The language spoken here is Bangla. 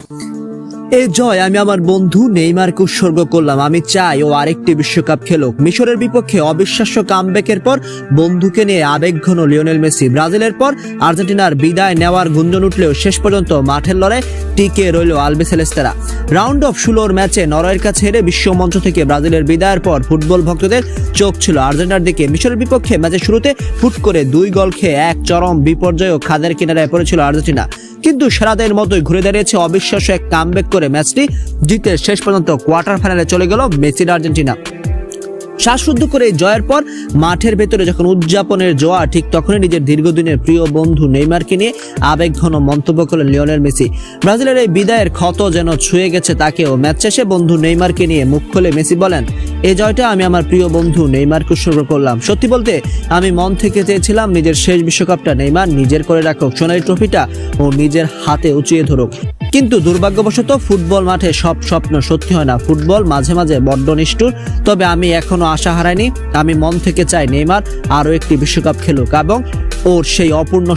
এই জয় আমি আমার বন্ধু নেইমারকে উৎসর্গ করলাম। আমি চাই ও আরেকটি বিশ্বকাপ খেলুক। মিশরের বিপক্ষে অবিশ্বাস্য কামব্যাকের পর বন্ধুকে নিয়ে আবেগঘন লিওনেল মেসি। ব্রাজিলের পর আর্জেন্টিনার বিদায় নেওয়ার গুঞ্জন উঠলেও শেষ পর্যন্ত মাঠের লড়াই টিকে রইল আলবিসেলেস্তারা। রাউন্ড অফ 16 ম্যাচে নরওয়ের কাছে হেরে বিশ্বমঞ্চ থেকে ব্রাজিলের বিদায়ের পর ফুটবল ভক্তদের চোখ ছিল আর্জেন্টিনার দিকে। মিশরের বিপক্ষে ম্যাচের শুরুতে হুট করে 2 গোল খেয়ে এক চরম বিপর্যয় ও খাদের কিনারায় পড়েছিল আর্জেন্টিনা, কিন্তু সেরাদের মতোই ঘুরে দাঁড়িয়েছে অবিশ্বাস্য এক কামব্যাক করে ম্যাচটি জিতে শেষ পর্যন্ত কোয়ার্টার ফাইনালে চলে গেল মেসির আর্জেন্টিনা। শ্বাসরুদ্ধ করে জয়ের পর মাঠের ভেতরে যখন উদযাপনের জোয়ার, ঠিক তখনই নিজের দীর্ঘদিনের প্রিয় বন্ধু নেইমারকে নিয়ে আবেগঘন মন্তব্য করলেন লিওনেল মেসি। ব্রাজিলের এই বিদায়ের ক্ষত যেন ছুঁয়ে গেছে তাকেও। ম্যাচ শেষে বন্ধু নেইমারকে নিয়ে মুখ খুলে মেসি বলেন, এই জয়টা আমি আমার প্রিয় বন্ধু নেইমারকে উৎসর্গ করলাম। সত্যি বলতে আমি মন থেকে চেয়েছিলাম নিজের শেষ বিশ্বকাপটা নেইমার নিজের করে রাখুক, সোনালী ট্রফিটা ও নিজের হাতে উঁচিয়ে ধরুক। কিন্তু দুর্ভাগ্যবশত ফুটবল মাঠে সব স্বপ্ন সত্যি হয় না। ফুটবল মাঝে মাঝে বড্ড নিষ্ঠুর। তবে আমি এখনো আশা হারাইনি। আমি মন থেকে চাই নেইমার আরও একটি বিশ্বকাপ খেলুক এবং ওর সেই অপূর্ণ